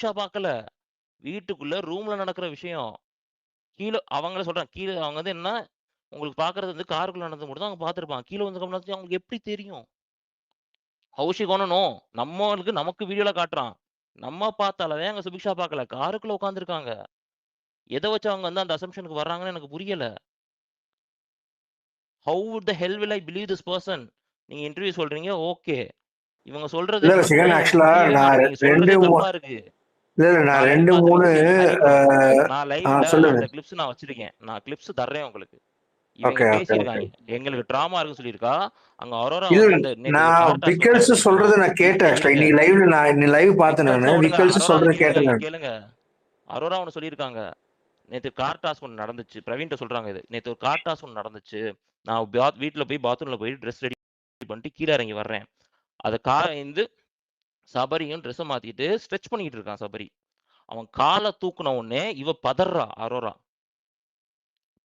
பார்க்கல. வீட்டுக்குள்ள ரூம்ல நடக்கிற விஷயம். கீழ அவங்களே சொல்றாங்க. கீழ அவங்க வந்து என்ன, உங்களுக்கு பார்க்கறது வந்து காருக்குள்ள நடந்தது மட்டும் தான் அவங்க பார்த்துருப்பாங்க. கீழ வந்து கம்னாச்சு அவங்களுக்கு எப்படி தெரியும்? How she gonna know? நம்மளுக்கு நமக்கு வீடியோல காட்டுறான். நம்ம பார்த்தாலும் அங்க சுபிக்ஷா பார்க்கல. காருக்குள்ள உட்கார்ந்திருக்காங்க. எத வச்சு அவங்க வந்து அந்த அசம்ப்ஷனுக்கு வர்றாங்கன்னு எனக்கு புரியல. How the hell will I believe this person? நீங்க இன்டர்வியூ சொல்றீங்க, ஓகே. இவங்க சொல்றது இல்ல எனக்கு சிகன் உண்மையிலே எனக்கு ஆக்சுவலா புரியவே நான் மாட்டேங்குது. நீங்க சொல்றதே தப்பா இருக்கு. நான் நான் லைவ் 2 3 பார்த்துருக்கேன். ஹரி ப்ரோ, நான் லைவ்ல சொல்லுங்க. அந்த கிளிப்ஸ் நான் வச்சிருக்கேன். நான் கிளிப்ஸ் தர்றேன் உங்களுக்கு. இவங்க ஓகே ஓகே ஓகே. பேசியிருக்காங்க. எங்களுக்கு ட்ராமா இருக்குன்னு சொல்லியிருக்கா. அங்க அரோரா இல்ல வந்து நேத்து ஒரு நான் கார் டாஸ்க் விக்கல்ஸ் வச்சாங்க தெரியுமா? சொல்றத நான் கேட்டேன். இருங்க, ஆக்சுவலா இருங்க. இன்னைக்கு லைவ்ல நான் லைவ் பார்த்தேன் நானு. விக்கல்ஸ விடுங்க. விக்கல்ஸ் அரோரா சொல்றத இருங்க, கேட்டேன் இங்க நான். கேளுங்க. அரோரா ஒண்ணு சொல்லியிருக்காங்க. நேத்து கார் டாஸ்க் ஒண்ணு நடந்துச்சு. பிரவீன்ட்ட சொல்றாங்க இது. நேத்து ஒரு கார் டாஸ்க் ஒண்ணு நடந்துச்சு. நான் வீட்ல போய் பாத்ரூம்ல போய் ட்ரெஸ் ரெடி பண்ணிட்டு கீழ இறங்கி வர்றேன். அத வந்து சபரியும் ட்ரெஸ்ஸ மாத்திட்டு ஸ்ட்ரெச் பண்ணிட்டு இருக்கான் சபரி. அவன் கால தூக்குன உடனே இவ பதர்றா அரோரா.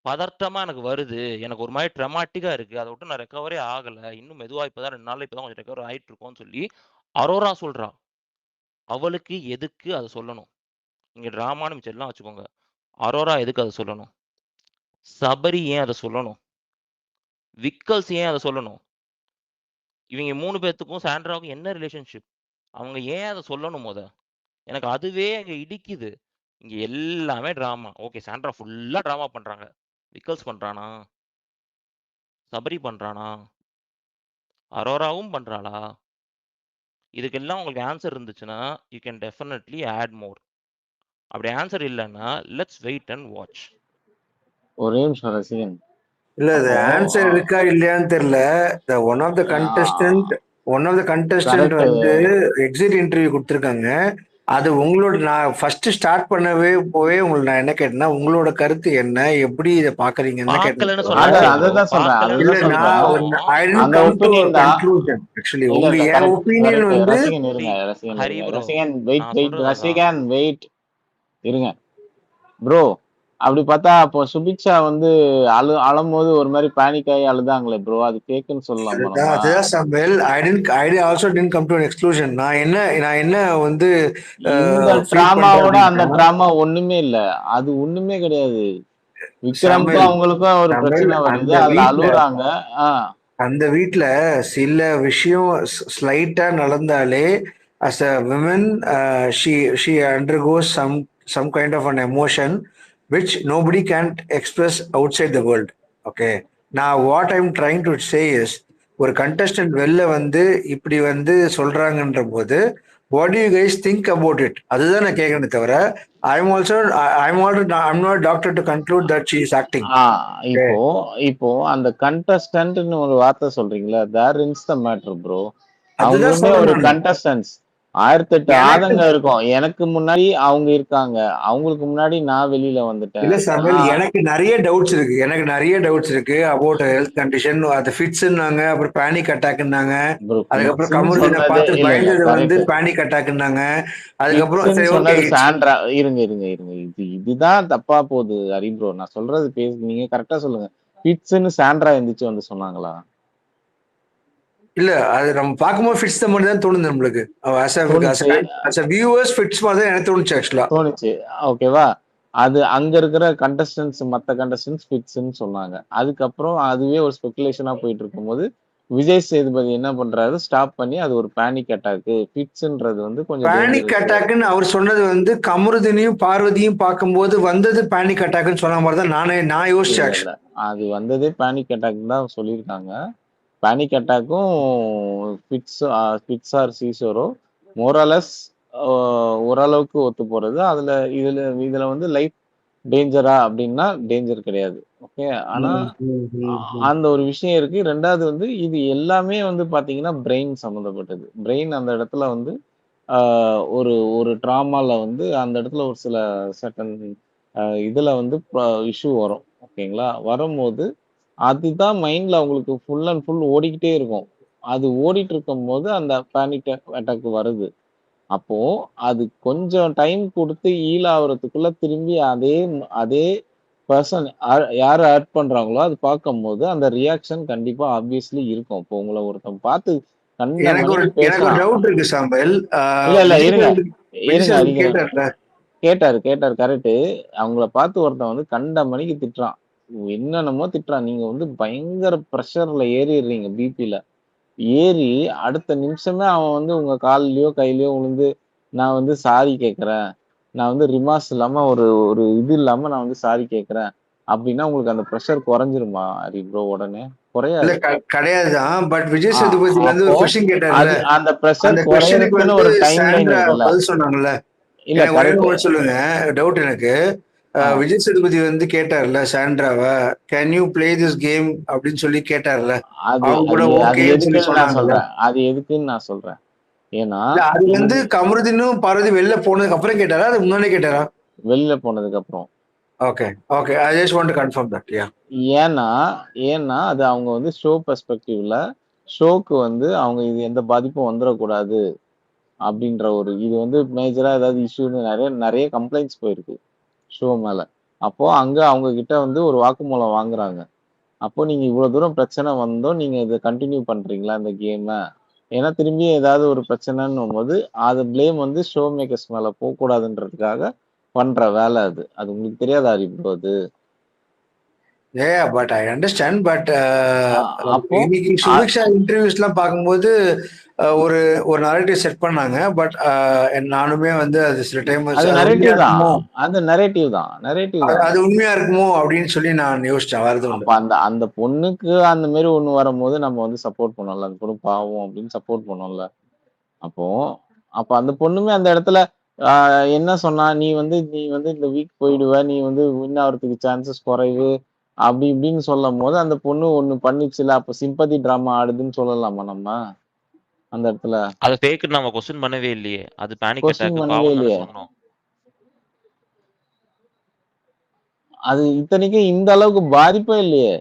பதட்டமா எனக்கு வருது. எனக்கு ஒரு மாரி ட்ரமாட்டிக்கா இருக்கு. அத விட்டு நான் ரெக்கவரே ஆகல. இன்னும் மெதுவா இப்ப தான் 2 நாள்ல இப்ப தான் கொஞ்சம் ரெக்கவர் ஆயிட்டு இருக்கோம்னு சொல்லி அரோரா சொல்றா. அவளுக்கு எதுக்கு அத சொல்லணும்? நீங்க டிராமான்னு மிச்சம் எல்லாம் வச்சுக்கோங்க. அரோரா எதுக்கு அத சொல்லணும்? சபரி ஏன் அத சொல்லணும்? விக்கல்ஸ் ஏன் அத சொல்லணும்? இவங்க 3 பேத்துக்கும் சாண்ட்ராவுக்கும் என்ன ரிலேஷன்ஷிப்? அவங்க ஏன் அத சொல்லணும் மொத? எனக்கு அதுவே அங்க இடிக்குது. இங்க எல்லாமே டிராமா. ஓகே, சாண்ட்ரா ஃபுல்லா டிராமா பண்றாங்க. விக்கல்ஸ் பண்றானா? சபரி பண்றானா? அரோராவும் பண்றாளா? இதுக்கெல்லாம் உங்களுக்கு ஆன்சர் இருந்துச்சுன்னா, you can definitely add more. அப்படி ஆன்சர் இல்லன்னா, லெட்ஸ் வெயிட் அண்ட் வாட்ச். ஒரே நிமிஷம் ரசிகன். இல்ல அது ஆன்சர் இருக்கா இல்லையான்னு தெரியல. ஒன் ஆஃப் த கண்டஸ்டன்ட் வந்து எக்ஸிட் இன்டர்வியூ கொடுத்துருக்காங்க. அது உங்களோட நான் ஃபர்ஸ்ட் ஸ்டார்ட் பண்ணவே உங்களுக்கு நான் என்ன கேட்டேன்னா, உங்களோட கருத்து என்ன, எப்படி இதை பாக்குறீங்கன்னு பார்க்கலன்னு கேட்டேன். சொல்லல. அததான் சொல்றேன். இல்ல நான் I didn't come to a conclusion. Actually உங்க என் ஒப்பீனியன் வந்து ரசிகன் இருங்க, ரசிகன் ஹரி இருங்க. bro, ரசிகன் நான் வெயிட் சொல்றது ரசிகன் வெயிட் இருங்க ப்ரோ. அப்படி பார்த்தா அப்போ சுபிக்ஷா வந்து அழும்போது ஒரு மாதிரி பேனிக் ஆகி அழுதாங்களே ப்ரோ, அது கேக்குன்னு சொல்லலாமா நம்ம? அதுதான் Samuel. I also didn't come to an exclusion. நான் என்ன வந்து இந்த டிராமாவோட அந்த டிராமா ஒண்ணுமே இல்ல. அது ஒண்ணுமே கிடையாது. விக்ரம்க்கும் அவங்களுக்கும் ஒரு பிரச்சனை வருது, அதுல அழுகுறாங்க. அந்த வீட்ல சில விஷயம் ஸ்லைட்டா நடந்தாலே as a woman she undergoes some kind of an emotion which nobody can express outside the world. Okay, now what I'm trying to say is ஒரு contestant வெளில வந்து இப்படி வந்து சொல்றாங்கன்ற போது what do you guys think about it? அதுதான் நான் கேட்கறேன் தவிர I'm not a doctor to conclude that she is acting. இப்போ அந்த கண்டஸ்டன்ட்னு ஒரு வார்த்தை சொல்றீங்களா, தேர் இன்ஸ் த மேட்டர் ப்ரோ. அதுதான் அவங்களுமே ஒரு கண்டஸ்டன்ஸ். 1008 ஆதங்கம் இருக்கும். எனக்கு முன்னாடி அவங்க இருக்காங்க, அவங்களுக்கு முன்னாடி நான் வெளியில வந்துட்டேன். இல்ல சாமுவேல், எனக்கு நிறைய டவுட்ஸ் இருக்கு அபவுட் ஹெல்த் கண்டிஷன். அது ஃபிட்ஸ்னாங்க, அப்புறம் பேனிக் அட்டாக்னாங்க. அதுக்கப்புறம் கமருதீனை பார்த்து பயந்தது வந்து பேனிக் அட்டாக்னாங்க. அதுக்கப்புறம் சரி ஓகே சாண்ட்ரா இருங்க இதுதான் தப்பா போகுது ஹரி ப்ரோ. நான் சொல்றது நீங்க கரெக்டா சொல்லுங்க. ஃபிட்ஸ்னு சாண்ட்ரா எந்திரிச்சு வந்து சொன்னாங்களா? இல்ல, அது நம்ம பார்க்கும்போது ஃபிட்ஸ் தான் மாதிரி தான் தோணுது நம்மளுக்கு. as a viewers ஃபிட்ஸ் மாதிரி தான் எனக்கு தோணுச்சு ஆக்சுவலா. தோணுச்சு, ஓகேவா? அது அங்க இருக்கிற கண்டஸ்டன்ஸ், மத்த கண்டஸ்டன்ஸ் ஃபிட்ஸ்னு சொன்னாங்க. அதுக்கப்புறம் அதுவே ஒரு ஸ்பெகுலேஷனா போயிட்டு இருக்கும்போது விஜய் சேதுபதி என்ன பண்றாரு, ஸ்டாப் பண்ணி அது ஒரு பேனிக் அட்டாக், ஃபிட்ஸ்ன்றது வந்து கொஞ்சம் பேனிக் அட்டாக்னு அவர் சொன்னது வந்து கமருதீனையும் பார்வதியும் பார்க்கும்போது வந்தது பேனிக் அட்டாக்னு சொன்ன மாதிரி தான் நான் யோசிச்சேன். அது வந்ததே பேனிக் அட்டாக் தான் சொல்லியிருக்காங்க. பேனிக் அட்டாக்கும் ஃபிட்ஸ் ஆர் சீசரோ மோரலஸ் ஓரளவுக்கு ஒத்து போறது. இதுல வந்து லைஃப் டேஞ்சரா அப்படின்னா டேஞ்சர் கிடையாது. ஓகே, ஆனா அந்த ஒரு விஷயம் இருக்கு. ரெண்டாவது வந்து இது எல்லாமே வந்து பாத்தீங்கன்னா பிரெயின் சம்மந்தப்பட்டது. பிரெயின் அந்த இடத்துல வந்து ஒரு ஒரு ட்ராமால வந்து அந்த இடத்துல ஒரு சில சர்டன் இதுல வந்து இஷ்யூ வரும். ஓகேங்களா? வரும்போது அதுதான் மைண்ட்ல அவங்களுக்கு ஃபுல் அண்ட் ஃபுல் ஓடிக்கிட்டே இருக்கும். அது ஓடிட்டு இருக்கும் போது அந்த பேனிக் அட்டாக் வருது. அப்போ அது கொஞ்சம் டைம் கொடுத்து ஹீல் ஆகுறதுக்குள்ள திரும்பி அதே பர்சன் யாரு ஆட் பண்றாங்களோ அது பார்க்கும்போது அந்த ரியாக்ஷன் கண்டிப்பா ஆப்வியஸ்லி இருக்கும். இப்போ உங்களை ஒருத்தன் பார்த்து எனக்கு ஒரு டவுட் இருக்கு சாம்பல். இல்ல இருங்க, விஜய் இருங்க சேதுபதி அடிக்கிறேன். கேட்டார்ல. கேட்டாரு கரெக்ட். அவங்கள பார்த்து ஒருத்தன் வந்து கண்ட மணிக்கு திட்டுறான். என்னென்னமோ திட்டுறான். நீங்க வந்து பயங்கர ப்ரெஷர்ல ஏறிடுறீங்க, பிபில. ஏறி அடுத்த நிமிஷமே அவன் வந்து உங்க கால்லயோ கையிலயோ விழுந்து நான் வந்து சாரி கேட்கறேன், நான் வந்து ரிமார்ஸ் இல்லாம ஒரு ஒரு இது இல்லாம நான் வந்து சாரி கேட்கறேன் அப்படின்னா உங்களுக்கு அந்த ப்ரெஷர் குறைஞ்சிருமா ஹரி ப்ரோ? உடனே இல்ல குறையாது. கிடையாதுதான். பட் விஜய் ஆ, சேதுபதி வந்து அப்போ ஒரு கொஸ்டின் கேட்டார்ல, அது அந்த ப்ரெஷர் அந்த கொஸ்டினுக்கு குறையறதுக்குன்னு வந்து ஒரு டைம் லைன் சாண்ட்ரா இருக்குல்ல. பதில் சொன்னாங்கல்ல. இல்ல எனக்கு ஒரே கரெக்ட். ஒரு சொல்லுங்க, டவுட் எனக்கு. விஜய் சேதுபதி வந்து கேட்டார்ல சாண்ட்ராவை, can you play this game அப்படின்னு சொல்லி கேட்டார்ல, அது அவங்க அது கூட அது ஓகேன்னு சொல்லி எதுக்குன்னு நான் சொன்னாங்கல்ல. சொல்றேன். அது எதுக்குன்னு நான் சொல்றேன். ஏன்னா இல்ல அது வந்து இங்க கமருதீனும் பார்வதி வெளில போனதுக்கு அப்புறம் கேட்டாரா, அது முன்னாடி கேட்டாரா? வெளியில போனதுக்கு அப்புறம். Okay okay, I just want to confirm that. Yeah. ஏன்னா ஏன்னா அது அவங்க வந்து ஷோ பெர்ஸ்பெக்டிவ்ல ஷோக்கு வந்து அவங்க இது எந்த பாதிப்பும் வந்துடக்கூடாது அப்படின்ற ஒரு இது வந்து மேஜரா ஏதாவது இஷ்யூன்னு நிறைய நிறைய கம்ப்ளைண்ட்ஸ் போயிருக்கு ஷோ மேல. அப்போ அங்க அவங்க கிட்ட வந்து ஒரு வாக்குமூலம் வாங்குறாங்க. அப்போ நீங்க இவ்வளவு தூரம் பிரச்சனை வந்தோம், நீங்க இதை கண்டினியூ பண்றீங்களா இந்த கேமை? ஏன்னா திரும்பி ஏதாவது ஒரு பிரச்சனைன்னும் போது அது பிளேம் வந்து ஷோ மேக்கர்ஸ் மேல போகக்கூடாதுன்றதுக்காக பண்ற வேலை அது. அது உங்களுக்கு தெரியாதா இப்போ அது? Yeah, but I understand. But அப்போ இன்னைக்கு சுபிக்ஷா இன்டர்வியூஸ்லாம் பார்க்கும்போது ஒரு ஒரு நரேட்டிவ் செட் பண்ணாங்க. பட் நானுமே வந்து அது சில டைம் அது அது உண்மையா நரேட்டிவ் தான். இருக்குமோ, அது நரேட்டிவ் தான். நரேட்டிவ் தான். அது உண்மையா இருக்குமோ அப்படின்னு சொல்லி நான் யோசிச்சேன். வரது உண்டு. அப்ப அந்த அந்த பொண்ணுக்கு அந்த மாதிரி ஒண்ணு வரும்போது நம்ம வந்து சப்போர்ட் பண்ணோம்ல. அந்த பொண்ணு பாவம் அப்படின்னு சப்போர்ட் பண்ணோம்ல. அப்போ அப்ப அந்த பொண்ணுமே அந்த இடத்துல என்ன சொன்னா, நீ வந்து இந்த வீக் போயிடுவ, நீ வந்து வின் ஆகிறதுக்கு சான்சஸ் குறைவு அப்படி இப்படின்னு சொல்லும் போது அந்த பொண்ணு ஒண்ணு பண்ணிச்சுல, அப்ப சிம்பதி டிராமா ஆடுதுன்னு சொல்லலாமா நம்ம அந்த இடத்துல? அது ஃபேக்குன்னு நம்ம கொஸ்டின் பண்ணவே இல்லையே. அது பேனிக் கொஸ்டின் அட்டாக் பண்ணவே பாவம் தானே இல்லையே. சொன்னோம். அது இத்தனைக்கும் இந்த அளவுக்கு பாதிப்பே இல்லையே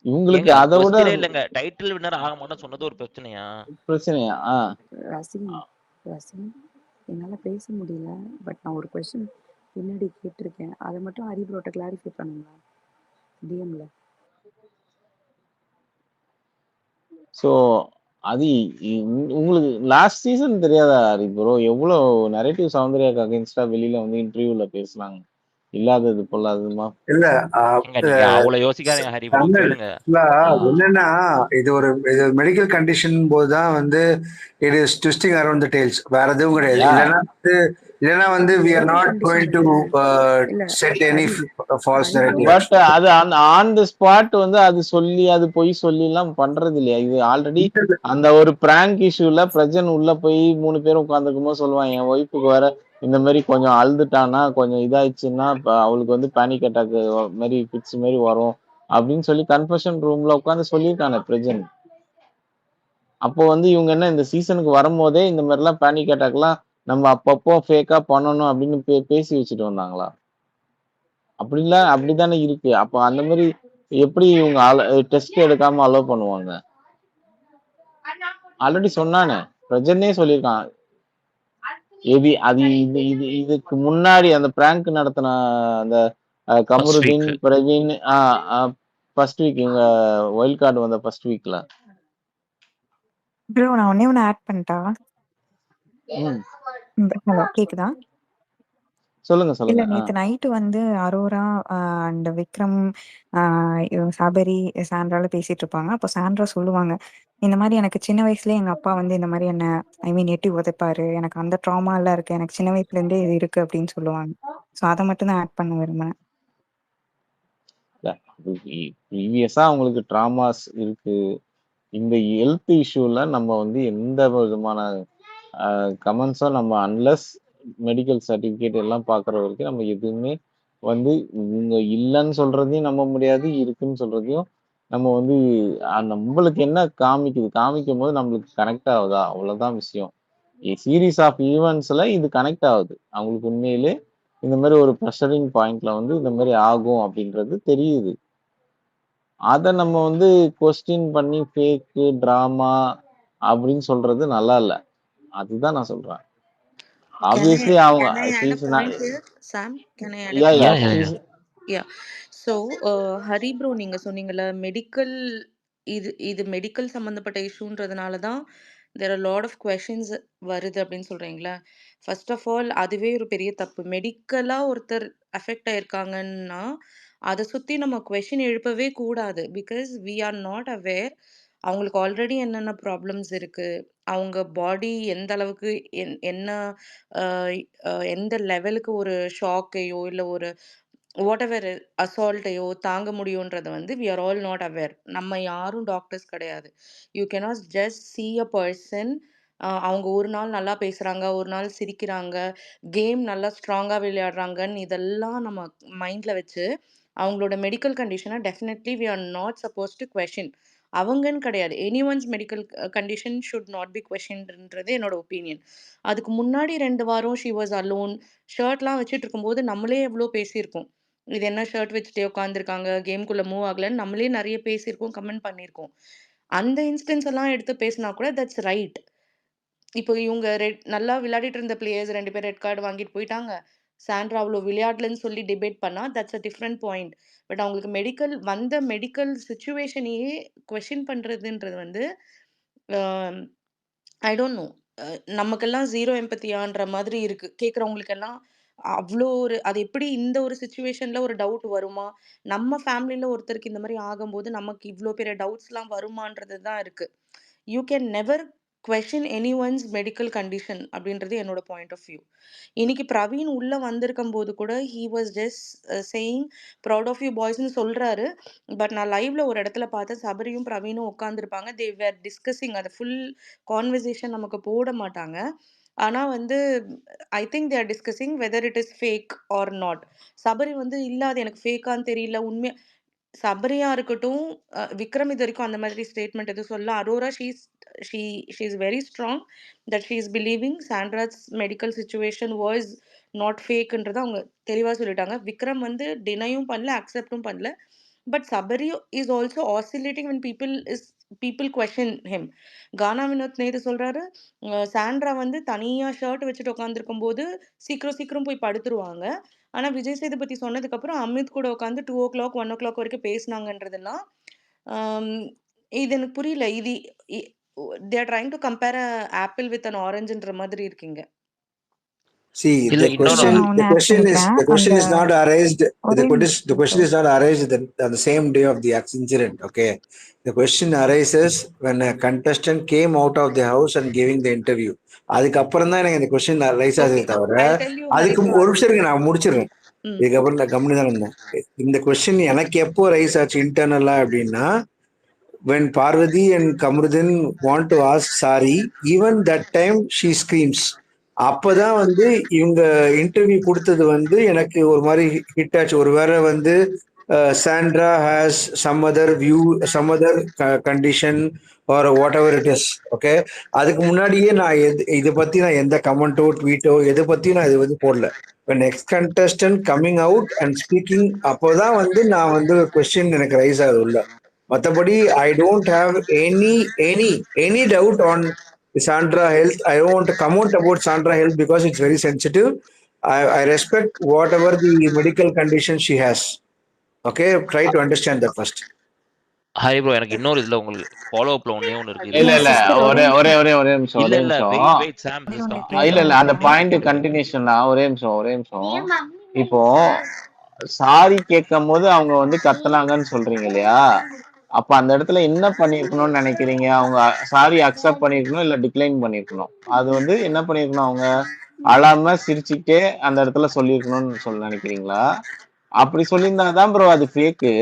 இவங்களுக்கு. ஏங்க அதை விட கொஸ்டினே இல்லைங்க. டைட்டில் வின்னர் ஆக மாட்டேன்னு சொன்னது ஒரு பிரச்சனையா? பிரச்சனையா? ரசினி ரசினி என்னால் பேச முடியல. பட் நான் ஒரு கொஸ்டின் பின்னாடி கேட்டிருக்கேன். அதை மட்டும் ஹரி ப்ரோட்ட கிளாரிஃபை பண்ணுங்க டிஎம்ல. ஸோ அது உங்களுக்கு லாஸ்ட் சீசன் தெரியாதா ஹரி ப்ரோ? எவ்வளவு நரேட்டிவ் சௌந்தர்யாக்கு அகைன்ஸ்டா வெளியில வந்து இன்டர்வியூல பேசுனாங்க. இல்லாதது பொல்லாததுமா. இல்ல ஏங்க நீங்க அவ்வளவு யோசிக்காதீங்க ஹரி ப்ரோ, கேளுங்க. என்னன்னா, இது ஒரு மெடிக்கல் கண்டிஷன் போதுதான் வந்து it is twisting around the tales. வேற எதுவும் கிடையாது. இல்லைன்னா வந்து we are not going to set any false narrative. But அது அந்த ஆன் தி ஸ்பாட் வந்து அது சொல்லி அது பொய் சொல்லி எல்லாம் பண்றது இல்லையா? இது ஆல்ரெடி அந்த ஒரு பிராங்க் இஷ்யூல பிரஜன் உள்ள போய் 3 பேரும் உட்கார்ந்துருக்கும் போது சொல்லுவான், என் ஒய்ஃபுக்கு வேற இந்த மாதிரி கொஞ்சம் அழுதுட்டானா கொஞ்சம் இதாயிடுச்சுன்னா அவளுக்கு வந்து பேனிக் அட்டாக் மாதிரி பிக்ஸ் மாதிரி வரும் அப்படின்னு சொல்லி கன்ஃபெஷன் ரூம்ல உட்காந்து சொல்லியிருக்கானே பிரஜன். அப்போ வந்து இவங்க என்ன இந்த சீசனுக்கு வரும்போதே இந்த மாதிரிலாம் பேனிக் அட்டாக்லாம் நம்ம அப்பப்போ ஃபேக்கா பண்ணணும் அப்படின்னு பேசி வச்சுட்டு வந்தாங்களா? அப்படிலாம் அப்படித்தானே இருக்கு. அப்ப அந்த மாதிரி எப்படி இவங்க டெஸ்ட் எடுக்காம அலோவ் பண்ணுவாங்க? ஆல்ரெடி சொன்னானே, பிரஜனே சொல்லியிருக்கான். அது இதுக்கு முன்னாடி அந்த பிராங்க் நடத்தின அந்த கமருதீன் பிரவீன் ஃபர்ஸ்ட் வீக் இவங்க வைல்ட் கார்டு வந்த ஃபர்ஸ்ட் வீக்ல. ப்ரோ நான் ஒண்ணு ஆட் பண்ணிட்டா? ஹலோ கேக்குதா? சொல்லுங்க இல்ல சொல்லுங்க. நேத்து நைட்டு வந்து அரோரா அண்ட் விக்ரம் சாபரி சாண்ட்ரால பேசிட்டு இருப்பாங்க. அப்போ சாண்ட்ரா சொல்லுவாங்க, இந்த மாதிரி எனக்கு சின்ன வயசுலயே எங்க அப்பா வந்து இந்த மாதிரி என்ன எட்டி உதைப்பாரு, எனக்கு அந்த ட்ராமா எல்லாம் இருக்கு, எனக்கு சின்ன வயசுல இருந்தே இது இருக்கு அப்படின்னு சொல்லுவாங்க. ஸோ அதை மட்டும் தான் ஆட் பண்ண விரும்புறேன். ப்ரீவியஸா அவங்களுக்கு ட்ராமாஸ் இருக்கு. இந்த ஹெல்த் இஷ்யூல நம்ம வந்து எந்த விதமான கமெண்ட்ஸும் நம்ம அன்லஸ் மெடிக்கல் சர்டிஃபிகேட் எல்லாம் பார்க்குற வரைக்கும் நம்ம எதுவுமே வந்து இவங்க இல்லைன்னு சொல்றதையும் நம்ப முடியாது, இருக்குன்னு சொல்றதையும் நம்ம வந்து நம்மளுக்கு என்ன காமிக்கும் போது நம்மளுக்கு கனெக்ட் ஆகுதா, அவ்வளவுதான் விஷயம். சீரீஸ் ஆஃப் ஈவெண்ட்ஸ்ல இது கனெக்ட் ஆகுது அவங்களுக்கு. உண்மையிலே இந்த மாதிரி ஒரு ப்ரெஷரிங் பாயிண்ட்ல வந்து இந்த மாதிரி ஆகும் அப்படின்றது தெரியுது. அதை நம்ம வந்து கொஸ்டின் பண்ணி ஃபேக்கு டிராமா அப்படின்னு சொல்றது நல்லா இல்ல. அதுதான் நான் சொல்றேன். ஆப்வியஸ்லி அவங்க ஹரி ப்ரோ நீங்க சொன்னீங்கல்ல மெடிக்கல் இது மெடிக்கல் சம்பந்தப்பட்ட இஷ்யூன்றதுனால தான் there are lot of questions வருது அப்படின்னு சொல்கிறீங்களா? ஃபர்ஸ்ட் ஆஃப் ஆல் அதுவே ஒரு பெரிய தப்பு. மெடிக்கலாக ஒருத்தர் அஃபெக்ட் ஆயிருக்காங்கன்னா அதை சுற்றி நம்ம கொஷின் எழுப்பவே கூடாது. Because we are not aware அவங்களுக்கு ஆல்ரெடி என்னென்ன ப்ராப்ளம்ஸ் இருக்குது, அவங்க பாடி எந்த அளவுக்கு என்ன அஹ், எந்த லெவலுக்கு ஒரு ஷாக்கையோ இல்லை ஒரு வாட் எவர் அசால்ட்டையோ தாங்க முடியுன்றத வந்து we are all not aware. நம்ம யாரும் டாக்டர்ஸ் கிடையாது. You cannot just see a person. அவங்க ஒரு நாள் நல்லா பேசுகிறாங்க, ஒரு நாள் சிரிக்கிறாங்க, கேம் நல்லா ஸ்ட்ராங்காக விளையாடுறாங்கன்னு இதெல்லாம் நம்ம மைண்டில் வச்சு அவங்களோட மெடிக்கல் கண்டிஷனை definitely we are not supposed to question. அவங்கன்னு கிடையாது, any one's medical condition should not be கொஷின்ன்றது என்னோட ஒப்பீனியன். அதுக்கு முன்னாடி 2 வாரம் ஷி வாஸ் அலோன், ஷர்ட்லாம் வச்சுட்டு இருக்கும்போது நம்மளே எவ்வளோ பேசியிருக்கோம். இது என்ன ஷர்ட் வச்சுட்டே உட்காந்துருக்காங்க, கேம்குள்ளே மூவ் ஆகலைன்னு நம்மளே நிறைய பேசியிருக்கோம், கமெண்ட் பண்ணியிருக்கோம். அந்த இன்ஸ்டன்ஸ் எல்லாம் எடுத்து பேசினா கூட தட்ஸ் ரைட். இப்போ இவங்க நல்லா விளையாடிட்டு இருந்த பிளேயர்ஸ் 2 பேர் ரெட் கார்டு வாங்கிட்டு போயிட்டாங்க. சாண்ட்ரா அவ்வளோ விளையாடலன்னு சொல்லி டிபேட் பண்ணா that's a different point. But அவங்களுக்கு மெடிக்கல் சுச்சுவேஷனையே கொஷின் பண்ணுறதுன்றது வந்து ஐ டோன்ட் நோ. நமக்கெல்லாம் ஜீரோ எம்பத்தியான்ற மாதிரி இருக்கு. கேட்குறவங்களுக்கெல்லாம் அவ்வளோ ஒரு அது எப்படி இந்த ஒரு சுச்சுவேஷன்ல ஒரு டவுட் வருமா? நம்ம ஃபேமிலியில ஒருத்தருக்கு இந்த மாதிரி ஆகும்போது நமக்கு இவ்வளோ பெரிய டவுட்ஸ்லாம் வருமான்றது தான் இருக்கு. You can never question any one's medical condition அப்படின்றது என்னோட பாயிண்ட் ஆஃப் வியூ. இன்னைக்கு பிரவீன் உள்ள வந்திருக்கும் போது கூட he was just saying proud of you பாய்ஸ்னு சொல்றாரு. பட் நான் லைவ்ல ஒரு இடத்துல பார்த்தேன், சபரியும் பிரவீனும் உட்காந்துருப்பாங்க. They were discussing. அதை ஃபுல் கான்வர்சேஷன் நமக்கு போட மாட்டாங்க. ஆனால் வந்து I think they are discussing whether it is fake or not. Sabari வந்து இல்லை அது எனக்கு ஃபேக்கான்னு தெரியல, உண்மை. சபரியா இருக்கட்டும், விக்ரம் இது வரைக்கும் அந்த மாதிரி ஸ்டேட்மெண்ட் எதுவும் சொல்ல. Aurora she is very strong that she is believing Sandra's medical situation was not ஃபேக்ன்றதை அவங்க தெளிவாக சொல்லிட்டாங்க. விக்ரம் வந்து டினையும் பண்ணல, அக்செப்டும் பண்ணல. But Sabari is also oscillating when people question him. Gana Vinod நேத்து சொல்றாரு, சாண்ட்ரா வந்து தனியா ஷர்ட் வச்சுட்டு உட்காந்துருக்கும் போது சீக்கிரம் போய் படுத்துருவாங்க. ஆனா விஜய் சேதுபதி சொன்னதுக்கப்புறம் அமித் கூட உட்காந்து 2 o'clock 1 o'clock வரைக்கும் பேசினாங்கன்றதெல்லாம் ஆம், இது எனக்கு புரியல. இது they are trying to compare a apple with an orangeன்ற மாதிரி இருக்கீங்க. See, இல்ல the இன்னொன்னு நான் question, ஒன்று ஆட் பண்ணிக்கிறேன். the question அந்த is not arised. ஒரே The நிமிஷம் question is not arised on the same day of the incident. Okay, the question arises when a contestant came out of the house and giving the interview. அதுக்கப்புறம் தான் எனக்கு இந்த question raise ஆகுது Okay, தவிர I'll tell you அதுக்கு ஹரிப்ரோ. ஒரு நிமிஷம் இருக்கு, நான் முடிச்சிடுறேன். ம் இதுக்கப்புறம் நான் கம்முனு தான் இருந்தேன். இந்த கொஸ்டின் எனக்கு எப்போ ரைஸ் ஆச்சு இன்டர்னலா அப்படின்னா, when Parvati and Kamruddin want to ask sorry, even that time she screams. அப்பதான் வந்து இவங்க இன்டர்வியூ கொடுத்தது வந்து எனக்கு ஒரு மாதிரி ஹிட் ஆச்சு. ஒருவேளை வந்து Sandra has some other view, some other condition or whatever it is. Okay, அதுக்கு முன்னாடியே நான் இதை பத்தி நான் எந்த கமெண்ட்டோ ட்வீட்டோ எதை பத்தியும் நான் இது வந்து போடல. Next contestant coming out and speaking, அப்போதான் வந்து நான் வந்து கொஸ்டின் எனக்கு ரைஸ் ஆகுது உள்ள. மற்றபடி I don't have any doubt on Sandra health. I don't want to comment about Sandra health because it's very sensitive. I respect whatever the medical condition she has. Okay, try to understand that first. Hi bro, எனக்கு இன்னொரு இதுல உங்களுக்கு follow அப்ல ஒண்ணே ஒன்று இருக்கு. இல்ல இதுல இல்ல சிஸ்டர் ஒரே ஒரே நிமிஷம் ஒரே ஒரே நிமிஷம் இல்ல ஒரே இல்ல நிமிஷம் வெயிட் சாம், ஒரே திஸ் ஒன்று கம்ப்ளீட். இல்ல இல்ல அந்த பண்ணிக்கிறேன். பாயிண்ட் கண்டினியூஷன் தான். ஒரே நிமிஷம். இப்போ சாரி கேட்கும் போது அவங்க வந்து கத்துனாங்கன்னு சொல்றீங்க இல்லையா? அப்ப அந்த இடத்துல என்ன பண்ணிருக்கணும்னு நினைக்கிறீங்க? அவங்க சாரி அக்செப்ட் பண்ணிருக்கணும் இல்ல டிக்ளைன் பண்ணிருக்கணும்? அது வந்து என்ன பண்ணிருக்கணும்? அவங்க அழாம சிரிச்சுக்கிட்டே அந்த இடத்துல சொல்லியிருக்கணும்னு நினைக்கிறீங்களா? அப்படி சொல்லியிருந்தாதான் ப்ரோ அது ஃபேக்கு.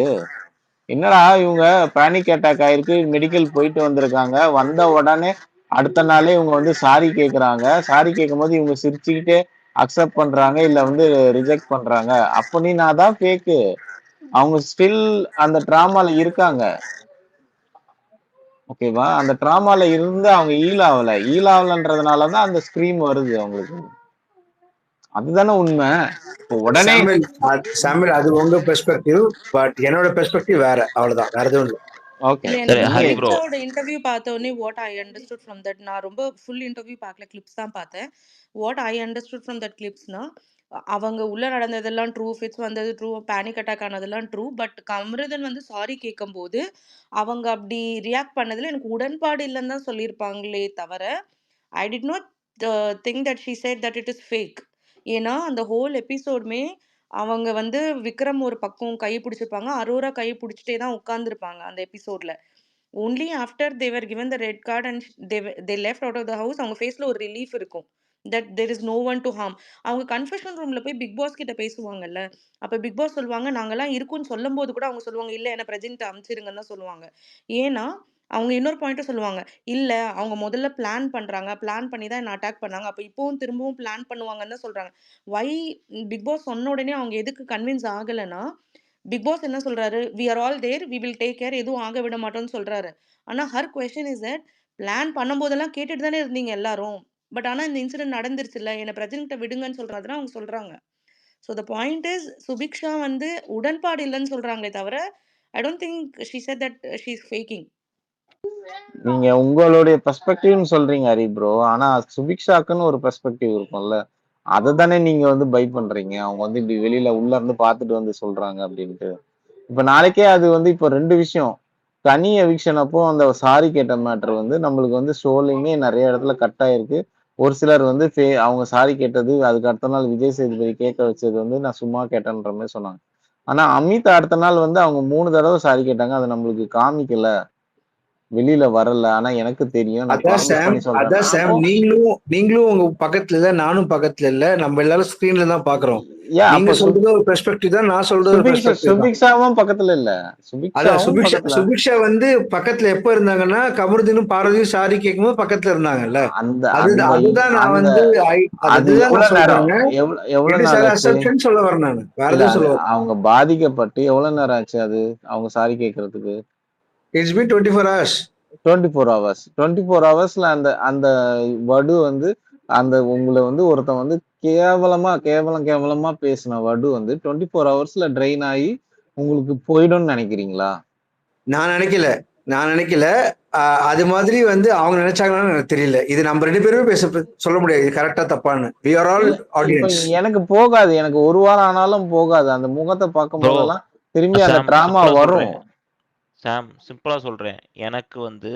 என்னடா இவங்க பேனிக் அட்டாக் ஆயிருக்கு, மெடிக்கல் போயிட்டு வந்திருக்காங்க, வந்த உடனே அடுத்த நாளே இவங்க வந்து சாரி கேக்குறாங்க. சாரி கேட்கும் போது இவங்க சிரிச்சுக்கிட்டே அக்செப்ட் பண்றாங்க இல்ல வந்து ரிஜெக்ட் பண்றாங்க அப்படின்னா தான் ஃபேக்கு. அவங்க ஸ்டில் அந்த டிராமால இருக்காங்க. ஓகேவா? அந்த டிராமால இருந்து அவங்க ஈல் ஆகலன்றதுனாலதான் அந்த ஸ்கிரீம் வருது அவங்களுக்கு. அதுதானே உண்மை. இப்போ உடனே Samuel, அது உங்க பெர்ஸ்பெக்டிவ், பட் என்னோட பெர்ஸ்பெக்டிவ் வேற. அவ்வளவுதான், வேற எதுவும் இல்லை. ஓகே இல்ல சரி எனக்கு ஹரி ப்ரோ, அமித்தோட இன்டர்வியூ பார்த்த உடனே what I understood from that, நான் ரொம்ப ஃபுல் இன்டர்வியூ பார்க்கல, கிளிப்ஸ் தான் பார்த்தேன். What I understood from that கிளிப்ஸ்னா, அவங்க உள்ள நடந்ததெல்லாம் ட்ரூ, ஃபிட்ஸ் வந்தது ட்ரூ, பேனிக் அட்டாக் ஆனதெல்லாம் ட்ரூ. பட் கமருதீன் வந்து சாரி கேட்கும்போது, அவங்க அப்படி ரியாக்ட் பண்ணதுல எனக்கு உடன்பாடு இல்லன்னு தான் சொல்லியிருப்பாங்களே தவிர, I did not think that she said that it is fake. ஏன்னா, அந்த ஹோல் எபிசோடுமே அவங்க வந்து விக்ரம் ஒரு பக்கம் கை பிடிச்சிருப்பாங்க. அரோரா கை பிடிச்சிட்டே தான் உட்கார்ந்திருப்பாங்க அந்த எபிசோட்ல. Only after they were given the red card and they left out of the house அவங்க ஃபேஸ்ல ஒரு ரிலீஃப் இருக்கும். That there is no one to harm. அவங்க கன்ஃபெஷன் ரூம்ல போய் பிக் பாஸ் கிட்ட பேசுவாங்கல்ல. அப்ப பிக் பாஸ் சொல்லுவாங்க, நாங்கலாம் இருக்கோம்ன்னு சொல்லும்போது கூட அவங்க சொல்லுவாங்க, இல்ல என்ன பிரஜின்ட்ட அனுப்பிச்சிருங்கன்னு தான் சொல்லுவாங்க. ஏன்னா, அவங்க இன்னொரு பாயிண்ட்டும் சொல்லுவாங்க. இல்ல அவங்க முதல்ல பிளான் பண்றாங்க. பிளான் பண்ணி தான் என்ன அட்டாக் பண்ணாங்க. அப்ப இப்பவும் திரும்பவும் பிளான் பண்ணுவாங்கன்னு தான் சொல்றாங்க. வை பிக் பாஸ் சொன்ன உடனே அவங்க எதுக்கு கன்வின்ஸ் ஆகலன்னா, பிக் பாஸ் என்ன சொல்றாரு? "We are all there. We will take care. எதுவும் ஆக விட மாட்டோம்ன்னு" சொல்றாரு. ஆனா her question is that plan பண்ணும்போதெல்லாம் கேட்டுட்டு தானே இருந்தீங்க எல்லாரும். பட் ஆனா இந்த இன்சிடென்ட் நடந்துருச்சுல்ல. என்ன பிரஜின்கிட்ட விடுங்கன்னு சொல்றதுதான் அவங்க சொல்றாங்க. So the point is Subiksha வந்து உடன்பாடு இல்லன்னு சொல்றாங்களே தவிர, I don't think she said that she is faking. நீங்க உங்களுடைய பெர்ஸ்பெக்டிவ்னு சொல்றீங்க ஹரி ப்ரோ. ஆனா சுபிக்ஷாக்குன்னு ஒரு பெர்ஸ்பெக்டிவ் இருக்கும்ல. அதை தானே நீங்க வந்து பை பண்றீங்க. அவங்க வந்து இப்படி வெளியில உள்ள இருந்து பார்த்துட்டு வந்து சொல்றாங்க அப்படின்ட்டு. இப்ப நாளைக்கே அது வந்து இப்ப 2 விஷயம். தனி எவிக்ஷன் அப்போ அந்த சாரி கேட்ட மேட்டர் வந்து நம்மளுக்கு வந்து ஷோலையுமே நிறைய இடத்துல கட் ஆயிருக்கு. ஒரு சிலர் வந்து அவங்க சாரி கேட்டது அதுக்கு அடுத்த நாள் விஜய் சேதுபதி கேட்க வச்சது வந்து நான் சும்மா கேட்டேன்ற மாதிரி சொன்னாங்க. ஆனா அமித் அடுத்த நாள் வந்து அவங்க 3 தடவை சாரி கேட்டாங்க. அது நம்மளுக்கு காமிக்கல, வெளியில வரல. ஆனா எனக்கு தெரியும், நான் அதான் ப்ராமிஸ் சாம் பண்ணி சொல்றேன். அதான் சாம் அப்போ நீங்களும் உங்க பக்கத்துல இல்ல, நானும் பக்கத்துல இல்ல, நம்ம எல்லாரும் ஸ்கிரீன்ல தான் பாக்குறோம். ஏன் நீங்க அப்ப சொல்றது ஒரு பெர்ஸ்பெக்டிவ் தான், நான் சொல்றது ஒரு பெர்ஸ்பெக்டிவ் தான். சுபிக்ஷாவும் பக்கத்துல இல்ல. அதான் சுபிக்ஷாவும் பக்கத்துல சுபிக்ஷா வந்து பக்கத்துல எப்ப இருந்தாங்கன்னா, கமருதீனும் பார்வதியும் சாரி கேட்கும்போது பக்கத்துல இருந்தாங்கல்ல. அந்த அதுதான் அந்த அதுதான் நான் அந்த வந்து அது அதுதான் நான் எவ்வளவு நேரம் சொல்றேன். எவ்வளவு இட் இஸ் நாள் an ஆச்சு? assumption சொல்ல வரேன் நான், வேற இல்ல எதுவும் அது சொல்ல வரேன். அவங்க பாதிக்கப்பட்டு எவ்வளவு நேரம் ஆச்சு அது அவங்க சாரி கேட்கறதுக்கு? It's been 24 hours. 24 hours. 24 ஹவர்ஸ்ல அந்த அந்த வடு வந்து அந்த உங்களை வந்து ஒருத்தன் வந்து கேவலமா பேசின வடு வந்து 24 ஹவர்ஸ்ல ட்ரெயின் ஆகி உங்களுக்கு போயிடும்னு நினைக்கிறீங்களா? நான் நினைக்கல. அது மாதிரி வந்து அவங்க நினைச்சாங்கன்னு எனக்கு தெரியல. இது நம்ம 2 பேருமே சொல்ல முடியாது இது கரெக்டா தப்பான்னு. We are all இப்ப audience. எனக்கு போகாது. எனக்கு ஒரு வாரம் ஆனாலும் போகாது. அந்த முகத்தை பார்க்கும் ப்ரோ போதெல்லாம் திரும்பி அந்த சாம் டிராமா சிம்பிளா வரும். சொல்றேன். சாம் சிம்பிளா சொல்றேன். எனக்கு வந்து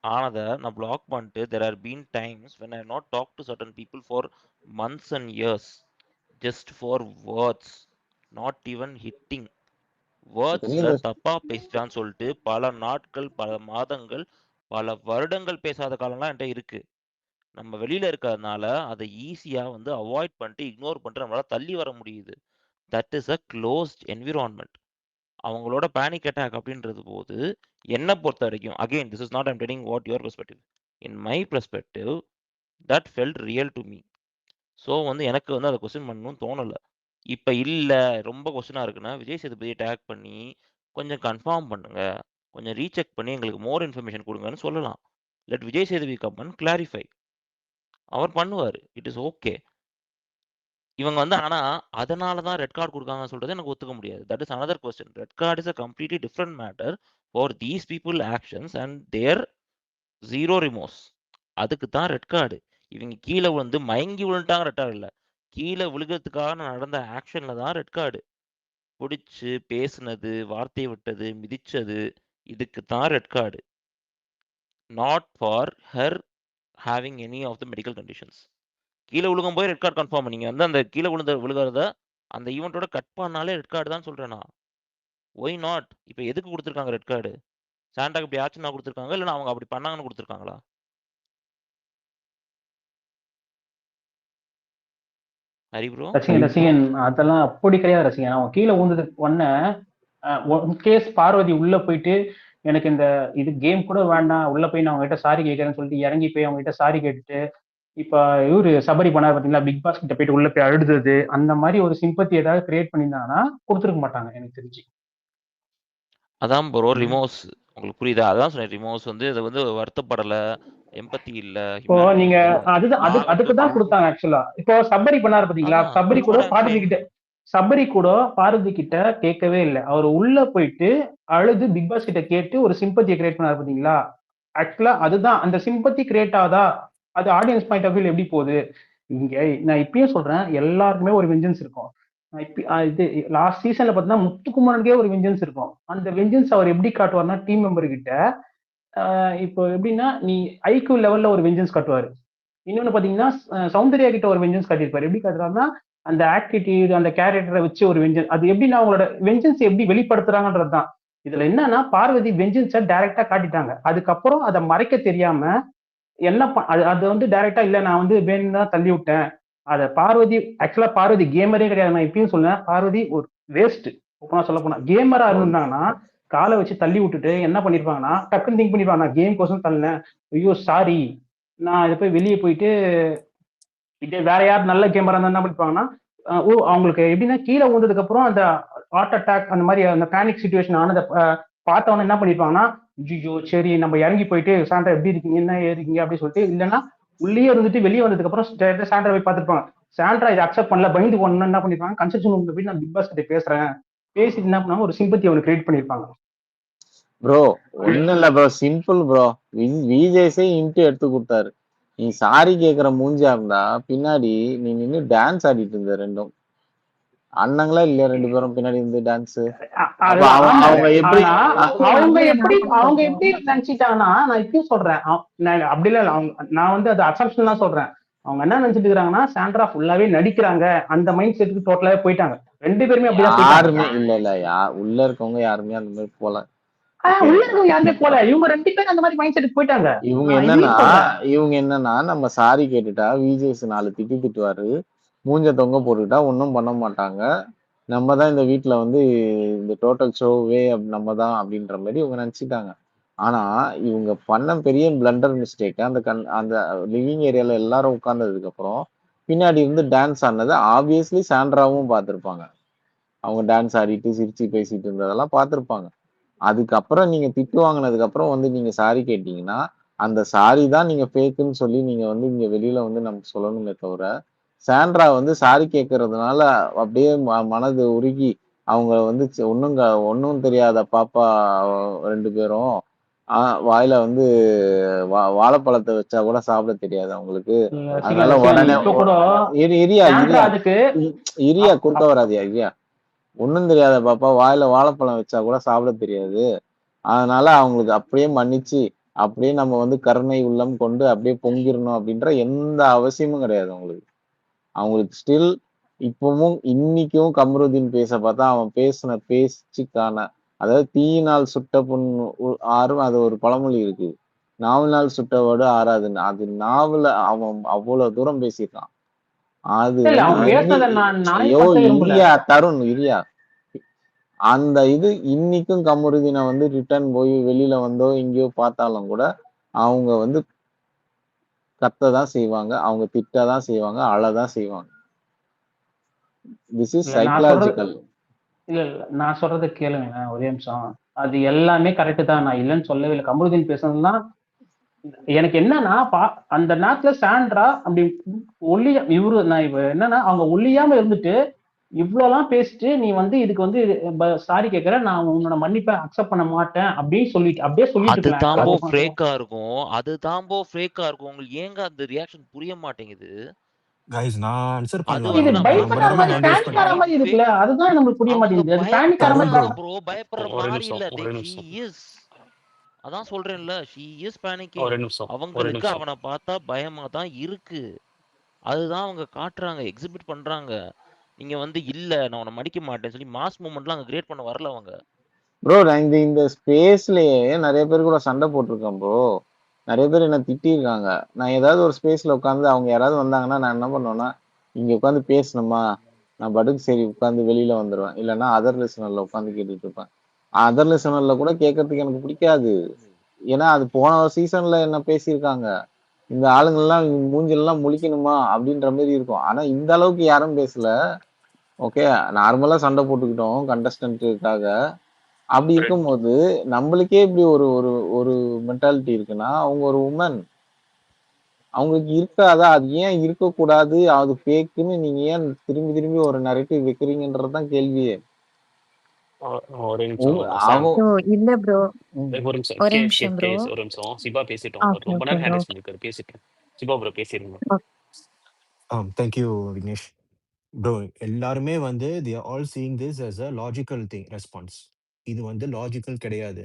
ஆனதை நான் பிளாக் பண்ணிட்டு there are been times when I have not talked to certain people for months and years just for words, not even hitting. வேர்ட்ஸ்ல நீங்க தப்பா பேசிட்டான்னு சொல்லிட்டு பல நாட்கள், பல மாதங்கள், பல வருடங்கள் பேசாத காலம்லாம் என்கிட்ட இருக்கு. நம்ம வெளியில இருக்கிறதுனால அதை ஈஸியா வந்து அவாய்ட் பண்ணிட்டு இக்னோர் பண்ணிட்டு நம்மளால தள்ளி வர முடியுது. That is a closed environment. அவங்களோட பேனிக் அட்டாக் அப்படின்றது போது என்ன பொறுத்த வரைக்கும் again this is not I'm telling what your perspective. In my perspective that felt real to me. So வந்து எனக்கு வந்து அதை கொஸ்டின் பண்ணணும்னு தோணலை. இப்போ இல்லை ரொம்ப கொஸ்டினாக இருக்குன்னா விஜய் சேதுபதியை டேக் பண்ணி கொஞ்சம் கன்ஃபார்ம் பண்ணுங்க, கொஞ்சம் ரீசெக் பண்ணி எங்களுக்கு மோர் இன்ஃபர்மேஷன் கொடுங்கன்னு சொல்லலாம். Let Vijay Sethupathi come and clarify. அவர் பண்ணுவார். It is okay. இவங்க வந்து ஆனா அதனால தான் ரெட் கார்டு கொடுக்காங்கன்னு சொல்றது எனக்கு ஒத்துக்க முடியாது. That is another question. Red card is a completely different matter for these people actions and their zero remorse. அதுக்கு தான் ரெட் கார்டு. இவங்க கீழே விழுந்து மயங்கி விழுந்துட்டாங்க ரெட் கார்டு இல்ல. கீழே விழுகிறதுக்காக நடந்த ஆக்ஷன்ல தான் ரெட் கார்டு. பிடிச்சு பேசுனது, வார்த்தையை விட்டது, மிதிச்சது, இதுக்கு தான் red card. Not for her having any of the medical conditions. கீழே விழுகும் போய் ரெட் கார்டு கன்ஃபார்ம். நீங்க வந்து அந்த கீழே விழுகிறத அந்த ஈவெண்ட்டோட கட் பண்ணாலே ரெட் கார்டு தான் சொல்றேன் நான். Why not? இப்போ எதுக்கு கொடுத்துருக்காங்க ரெட் கார்டு? சாண்டாக்கு இப்படி ஆச்சுன்னா கொடுத்துருக்காங்க, இல்லைன்னா அவங்க அப்படி பண்ணாங்கன்னு கொடுத்துருக்காங்களா? ஹரி ப்ரோ ரசிகன் அதெல்லாம் அப்படி கிடையாது ரசிகன். அவன் கீழே ஊந்ததுக்கு ஒன்ன கேஸ் பார்வதி உள்ள போயிட்டு எனக்கு இந்த இது கேம் கூட வேண்டாம், உள்ள போய் நான் அவங்ககிட்ட சாரி கேட்கறேன்னு சொல்லிட்டு இறங்கி போய் அவங்ககிட்ட சாரி கேட்டுட்டு, இப்ப இவரு சபரி பண்ணார் பாத்தீங்களா, பிக் பாஸ் கிட்ட போயிட்டு உள்ள போய் அழுதுது, அந்த மாதிரி ஒரு சிம்பத்தி ஏதாவது கிரியேட் பண்ணியிருந்தாங்கன்னா கொடுத்துருக்க மாட்டாங்க எனக்கு தெரிஞ்சு. அதான் ப்ரோ ரிமோஸ். உங்களுக்கு புரியுதா? அதான் சொன்னேன், ரிமோஸ் வந்து இதை வந்து வருத்தப்படலை, எம்பத்தி இல்ல, இப்போ நீங்க அதுக்கு தான் கொடுத்தாங்க ஆக்சுவலா. இப்போ சபரி பண்ணாரு பாத்தீங்களா, சபரி கூட பார்வதி கிட்ட கேட்கவே இல்லை. அவர் உள்ள போயிட்டு அழுது பிக் பாஸ் கிட்ட கேட்டு ஒரு சிம்பத்தியை கிரியேட் பண்ணாரு பாத்தீங்களா. ஆக்சுவலா அதுதான் அந்த சிம்பத்தி கிரியேட் ஆகுதா, அது ஆடியன்ஸ் பாயிண்ட் ஆஃப் வியூல எப்படி போகுது? இங்க நான் இப்பயும் சொல்றேன், எல்லாருக்குமே ஒரு வெஞ்சன்ஸ் இருக்கும். இது லாஸ்ட் சீசன்ல பார்த்தீங்கன்னா முத்துக்குமாரனுக்கே ஒரு வெஞ்சன்ஸ் இருக்கும். அந்த வெஞ்சன்ஸ் அவர் எப்படி காட்டுவார்னா டீம் மெம்பர் கிட்ட இப்போ எப்படின்னா நீ ஐக்யூ லெவல்ல ஒரு வெஞ்சன்ஸ் காட்டுவாரு. இன்னொன்னு பாத்தீங்கன்னா சௌந்தர்யா கிட்ட ஒரு வெஞ்சன்ஸ் காட்டியிருப்பாரு. எப்படி காட்டுறாருன்னா அந்த ஆக்டிடியூட் அந்த கேரக்டரை வச்சு ஒரு வெஞ்சன்ஸ். அது எப்படின்னா அவங்களோட வெஞ்சன்ஸ் எப்படி வெளிப்படுத்துறாங்கன்றது தான். இதுல என்னன்னா பார்வதி வெஞ்சன்ஸை டைரக்டா காட்டிட்டாங்க. அதுக்கப்புறம் அதை மறைக்க தெரியாம என்ன அது வந்து டைரக்டா இல்ல நான் வந்து வேணும் தான் தள்ளி விட்டேன். அதை பார்வதி ஆக்சுவலா பார்வதி கேமரே கிடையாது. நான் இப்பயும் சொல்லுவேன் பார்வதி ஒரு வேஸ்ட். ஓப்பனா சொல்ல போனா கேமரா இருந்தாங்கன்னா காலை வச்சு தள்ளி விட்டுட்டு என்ன பண்ணிருப்பாங்கன்னா டக்குன்னு திங்க் பண்ணிருப்பாங்க நான் கேம் கோசம் தள்ளினேன், ஐயோ சாரி, நான் இதை போய் வெளியே போயிட்டு இதே வேற யார் நல்ல கேமரா இருந்தா என்ன பண்ணிருப்பாங்கன்னா ஓ அவங்களுக்கு எப்படின்னா கீழே விழுந்ததுக்கு அப்புறம் அந்த ஹார்ட் அட்டாக் அந்த மாதிரி அந்த பேனிக் சுச்சுவேஷன் ஆனதை பார்த்தவன என்ன பண்ணிருப்பாங்கன்னா ஐயோ சரி நம்ம இறங்கி போயிட்டு சாண்டா எப்படி இருக்கீங்க என்ன இருக்கீங்க அப்படின்னு சொல்லிட்டு, இல்லைன்னா உள்ளே இருந்துட்டு வெளியே வந்ததுக்கு அப்புறம் சாண்டா போய் பார்த்துருப்பாங்க. சாண்ட்ரா இதை அக்செப்ட் பண்ணல பயந்து போன என்ன பண்ணிருப்பாங்க கன்ஸ்ட்ரக்ஷன் ரூம்ல போய் நான் பிக் பாஸ் கிட்ட பேசுறேன் பேசிட்டு என்ன பண்ணாங்க ஒரு சிம்பத்தி அவனுக்கு கிரியேட் பண்ணிருப்பாங்க. ப்ரோ ஒன்னும் இல்ல ப்ரோ, சிம்பிள் ப்ரோ. விஜேஸே இன்ட்டு எடுத்து கொடுத்தாரு. நீ சாரி கேக்குற மூஞ்சியா இருந்தா பின்னாடி நீ நின்று டான்ஸ் ஆடிட்டு இருந்த ரெண்டும் அண்ணங்களா இல்லையா ரெண்டு பேரும் பின்னாடி இருந்து டான்ஸ். அவங்க எப்படி நினைச்சிட்டாங்கன்னா நான் இப்பயும் சொல்றேன் அப்படி இல்ல நான் வந்து அது அசம்ஷன் தான் சொல்றேன். அவங்க என்ன நினைச்சிட்டு இருக்காங்கன்னா சாண்ட்ரா ஃபுல்லாவே நடிக்கிறாங்க அந்த மைண்ட் செட்டுக்கு டோட்டலாவே போயிட்டாங்க. ரெண்டு பேருமே அப்படிதான் யாருமே இல்ல உள்ள இருக்கவங்க யாருமே அந்த மாதிரி போல. உள்ள இருக்கவங்க யாருமே போல, இவங்க ரெண்டு பேரும் அந்த மாதிரி மைண்ட் செட்டுக்கு போயிட்டாங்க. இவங்க என்னன்னா நம்ம சாரி கேட்டுட்டா விஜேஸ் 4 திட்டுவாரு, மூஞ்ச தொங்க போட்டுக்கிட்டா ஒன்றும் பண்ண மாட்டாங்க, நம்ம தான் இந்த வீட்டுல வந்து இந்த டோட்டல் ஷோவே நம்ம தான் அப்படின்ற மாதிரி இவங்க நினைச்சிட்டாங்க. ஆனா இவங்க பண்ண பெரிய பிளண்டர் மிஸ்டேக் அந்த லிவிங் ஏரியால எல்லாரும் உட்கார்ந்ததுக்கு அப்புறம் பின்னாடி இருந்து டான்ஸ் ஆடினதை ஆப்வியஸ்லி சாண்ட்ராவும் பார்த்திருப்பாங்க. அவங்க டான்ஸ் ஆடிட்டு சிரிச்சு பேசிட்டு இருந்ததெல்லாம் பார்த்திருப்பாங்க. அதுக்கப்புறம் நீங்க திட்டு வாங்கினதுக்கு அப்புறம் வந்து நீங்க சாரி கேட்டீங்கன்னா அந்த சாரி தான் நீங்க ஃபேக்குன்னு சொல்லி நீங்க வந்து இங்க வெளியில வந்து நமக்கு சொல்லணுமே தவிர சாண்ட்ரா வந்து சாரி கேட்கறதுனால அப்படியே மனது உருகி அவங்க வந்து ஒன்னும் தெரியாத பாப்பா ரெண்டு பேரும் வாயில வந்து வாழைப்பழத்தை வச்சா கூட சாப்பிட தெரியாது அவங்களுக்கு. அதனால உடனே இரியா குறுக்க வராதியா இரியா, ஒன்னும் தெரியாத பாப்பா வாயில வாழைப்பழம் வச்சா கூட சாப்பிட தெரியாது, அதனால அவங்களுக்கு அப்படியே மன்னிச்சு அப்படியே நம்ம வந்து கருணை உள்ளம் கொண்டு அப்படியே பொங்கிடணும் அப்படின்ற எந்த அவசியமும் கிடையாது அவங்களுக்கு. அவங்களுக்கு ஸ்டில் இப்பவும் இன்னைக்கும் கம்ருதீன் பேச பார்த்தா அவன் பேசின பேச்சுக்கான, அதாவது தீயினால் சுட்ட புண் ஆறும் அது ஒரு பழமொழி இருக்கு, நாவல் சுட்டவோடு ஆறாதுன்னு. அது நாவல அவன் அவ்வளவு தூரம் பேசியிருக்கான். அது இரியா தருண் இரியா அந்த இது இன்னைக்கும் கமருதீனை வந்து ரிட்டர்ன் போய் வெளியில வந்தோ எங்கேயோ பார்த்தாலும் கூட அவங்க வந்து கத்ததான் செய்வாங்க, அவங்க திட்டதான் செய்வாங்க, அழதான் செய்வாங்க. This is psychological. இல்ல நான் சொல்றதை கேளுங்க ஒரே நிமிஷம். அது எல்லாமே கரெக்டு தான், நான் இல்லைன்னு சொல்லவே இல்லை. கமருதீன் பேசுனதுதான் எனக்கு என்னன்னா அந்த நேரத்துல சாண்ட்ரா அப்படி ஒல்லியா இவரு நான் இப்ப என்னன்னா அவங்க ஒல்லியாம இருந்துட்டு இவ்வளவுலாம் பேசிட்டு நீ வந்து இதுக்கு வந்து சாரி கேட்கற, நான் உன்னோட மன்னிப்பை அக்செப்ட் பண்ண மாட்டேன் அப்படின்னு சொல்லிட்டு அப்படியே சொல்லிட்டு இருக்கும். உங்களுக்கு ஏங்க அந்த ரியாக்ஷன் புரிய மாட்டேங்குது? गाइस நான் ஆன்சர் பண்ணலாம். இது பயப்படுற மாதிரி பேனிக் ஆற மாதிரி இருக்குல, அதுதான் நமக்கு புரிய மாட்டேங்குது. அது பேனிக் ஆற மாதிரி ப்ரோ, பயப்படுற மாதிரி இல்ல. she is அதான் சொல்றேன்ல, she is panicking. அவங்களுக்கு அவனை பார்த்தா பயமா தான் இருக்கு, அதுதான் அவங்க காட்டுறாங்க, எக்ஸிபிட் பண்றாங்க. நீங்க வந்து இல்ல நான் உன்னை மடிக்க மாட்டேன்னு சொல்லி மாஸ் மூமெண்ட்லாம் அங்க கிரியேட் பண்ண வரல அவங்க. ப்ரோ நான் இந்த ஸ்பேஸ்லயே நிறைய பேர் கூட சண்டை போட்டிருக்கேன் ப்ரோ, நிறைய பேர் என்ன திட்டிருக்காங்க. நான் ஏதாவது ஒரு ஸ்பேஸ்ல உட்காந்து அவங்க யாராவது வந்தாங்கன்னா நான் என்ன பண்ணுவேன்னா இங்க உட்காந்து பேசணுமா நான் படுக்கு சரி உட்காந்து வெளியில வந்துடுவேன், இல்லைன்னா அதர் லிசனர்ல உட்காந்து கேட்டுட்டு இருப்பேன். அதர் லிசனர்ல கூட கேட்கறதுக்கு எனக்கு பிடிக்காது, ஏன்னா அது போன சீசன்ல என்ன பேசியிருக்காங்க, இந்த ஆளுங்கள்லாம் மூஞ்செல்லாம் முழிக்கணுமா அப்படின்ற மாதிரி இருக்கும். ஆனா இந்த அளவுக்கு யாரும் பேசல. ஓகே நார்மலா சண்டை போட்டுக்கிட்டோம் கண்டஸ்டன்ட்டுக்காக. அப்படி இருக்கும்போது நம்மளுக்கே இப்படி ஒரு ஒரு ஒரு மென்டாலிட்டி இருக்குன்னா அவங்க ஒரு உமன், அவங்களுக்கு இருக்காதா? அது ஏன் இருக்கக்கூடாது, அது ஃபேக்குன்னு நீங்க ஏன் திரும்பி திரும்பி ஒரு நரேட்டிவ் வைக்கிறீங்கன்றதுதான் கேள்வியே. ஒரு நிமிஷம் சிபா பேசிட்டோம், ரொம்ப நேரம் ஹேண்ட் ரைஸ் பண்ணிருக்காரு, பேசிட்டேன். சிபா ப்ரோ பேசிருங்க. Thank you, Vignesh. Bro, எல்லாருமே வந்து they are all seeing this as a logical thing response. இது வந்து லாஜிக்கல் கிடையாது.